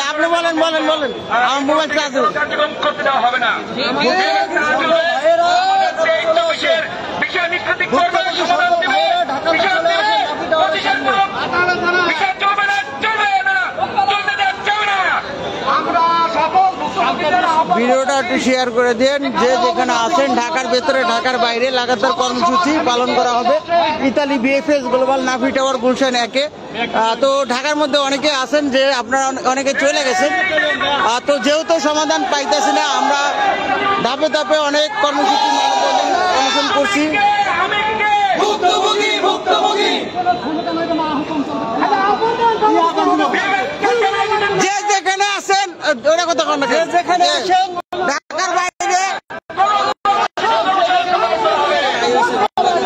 আপনি বলেন বলেন বলেন, আমার মোবাইল চার্জ কার্যক্রম করতে দেওয়া হবে না। বিষয় নিষ্পত্তি করবে, সমাধান দেবে, বিষয় দেবে, প্রতিষ্ঠান করুন। বিষয় চলবে না, চলবে না, চলতে দেওয়া যাবে না। আমরা সকল ভিডিওটা একটু শেয়ার করে দেন। যে যেখানে আছেন, ঢাকার ভেতরে ঢাকার বাইরে লাগাতার কর্মসূচি পালন করা হবে Italy VFS Global Nafi Tower Gulshan 1-এ। তো ঢাকার মধ্যে অনেকে আছেন যে আপনারা অনেকে চলে গেছেন, তো যেহেতু সমাধান পাইতেছি না, আমরা ধাপে ধাপে অনেক কর্মসূচি অনুসরণ করছি। যে যেখানে আছেন ওরা কথা কন, যেখানে আছেন ঢাকার বাইরে,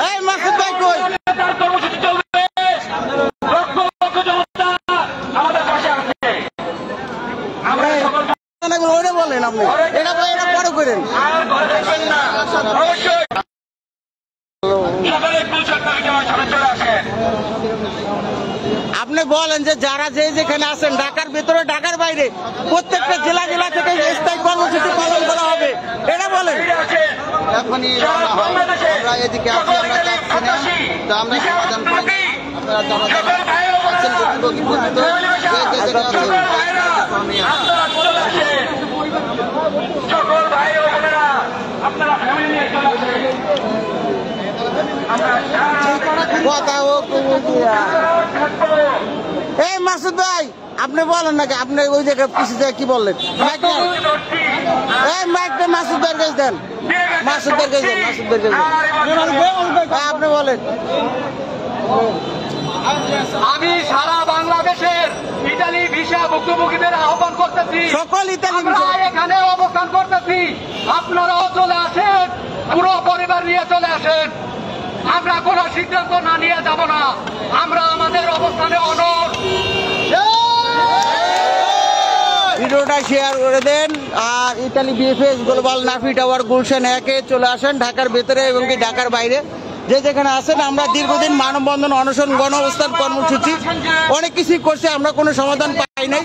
এই মাসুদ ভাই কই? ওরা বলেন আপনি, এটা বড় করেন। আপনি বলেন যে যারা যে যেখানে আছেন ঢাকার ভেতরে ঢাকার বাইরে প্রত্যেকটা জেলা জেলা থেকে স্থায়ী কর্মসূচি পালন করা হবে, এটা বলেন। এখনই আমরা এদিকে আছি, আমরা যাচ্ছি না, তো আমরা সমাধান করি। আপনারা সকল ভাই ও বোনেরা, আপনারা ফ্যামিলি নিয়ে চলে আসেন। এই মাসুদ ভাই আপনি বলেন নাকি, আপনি ওই জায়গায় পিছিয়ে যায় কি বললেন? এই মাইকটা মাসুদ ভাইয়ের কাছে দেন, মাসুদ ভাইয়ের কাছে দেন, মাসুদ ভাইয়ের কাছে দেন, আপনি বলেন। আমি সারা বাংলাদেশের ইতালি ভিসা ভুক্তভোগীদের আহ্বান করতেছি, সকল ইতালি এখানে অবস্থান করতেছি, আপনারাও চলে আসেন, পুরো পরিবার নিয়ে চলে আসেন। আমরা কোন সিদ্ধান্ত না নিয়ে যাব না, আমরা আমাদের অবস্থানে অনড়। ভিডিওটা শেয়ার করে দেন। আর Italy VFS Global Nafi Tower Gulshan 1-এ চলে আসেন ঢাকার ভেতরে এবং কি ঢাকার বাইরে যে যেখানে আছেন। আমরা দীর্ঘদিন মানববন্ধন, অনশন, গণ অবস্থান কর্মসূচি অনেক কিছুই করছে, আমরা কোনো সমাধান পাই নাই।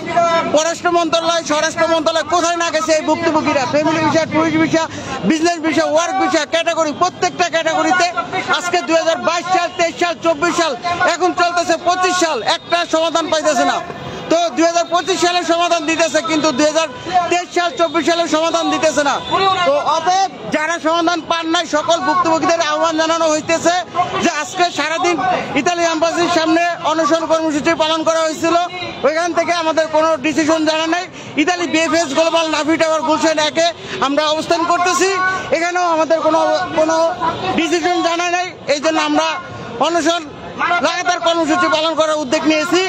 পররাষ্ট্র মন্ত্রণালয়, স্বরাষ্ট্র মন্ত্রণালয় কোথায় না গেছে এই ভুক্তভোগীরা? Family visa, tourist visa, business visa, work visa category, প্রত্যেকটা ক্যাটাগরিতে আজকে 2022 সাল, 23 সাল, 24 সাল, এখন চলতেছে 25 সাল, একটা সমাধান পাইতেছে না। তো 2025 সালের সমাধান দিতেছে, কিন্তু 2023 সাল 24 সালের সমাধান দিতেছে না। তো অতএব যারা সমাধান পান নাই সকল ভুক্তভোগীদের আহ্বান জানানো হইতেছে যে আজকে সারাদিন ইতালি এম্বাসির সামনে অনশন কর্মসূচি পালন করা হয়েছিল, ওইখান থেকে আমাদের কোনো ডিসিশন জানা নাই। Italy VFS Global Nafi Tower Gulshan 1-এ আমরা অবস্থান করতেছি, এখানেও আমাদের কোনো ডিসিশন জানা নাই। এই জন্য আমরা অনশন লাগাতার কর্মসূচি পালন করার উদ্যোগ নিয়েছি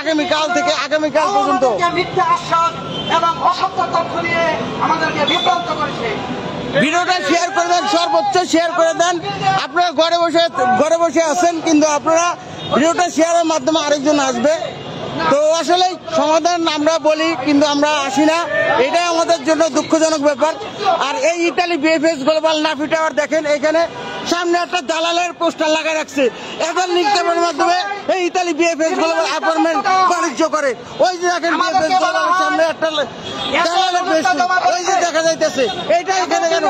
আগামীকাল থেকে আগামীকাল পর্যন্ত। মিথ্যা আশ্বাস এবং অসত্য তথ্য দিয়ে আমাদেরকে বিভ্রান্ত করেছে। ভিডিওটা শেয়ার করে দেন, সর্বোচ্চ শেয়ার করে দেন। আপনারা ঘরে বসে আছেন, কিন্তু আপনারা ভিডিওটা শেয়ারের মাধ্যমে আরেকজন আসবে। তো আসলে সমাধান আমরা বলি কিন্তু আমরা আসি না, এটাই আমাদের জন্য দুঃখজনক ব্যাপার। আর এই Italy VFS Global Nafi tower দেখেন, এখানে সামনে একটা দালালের পোস্টার লাগা রাখছে, এদের নিক্ষেপের মাধ্যমে এই ইতালি বিএফএস গ্লোবাল অ্যাপার্টমেন্ট বাণিজ্য করে। ওই যে দেখেন বিএফএস গ্লোবালের সামনে একটা দালালের পোস্টার, ওই যে দেখা যাইতেছে, এইটা এখানে কেন?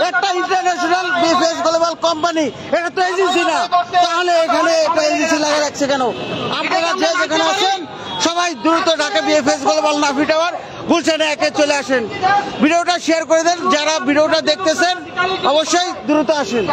একটা ইন্টারন্যাশনাল বিএফএস গ্লোবাল কোম্পানি, এটা তো এজেন্সি না, তাহলে এখানে একটা এজেন্সি লাগা রাখছে কেন? আপনারা যে যেখানে আছেন সবাই দ্রুত Dhaka VFS Global Nafi Tower Gulshan 1-এ চলে আসেন। ভিডিওটা শেয়ার করে দেন, যারা ভিডিওটা দেখতেছেন অবশ্যই দ্রুত আসেন।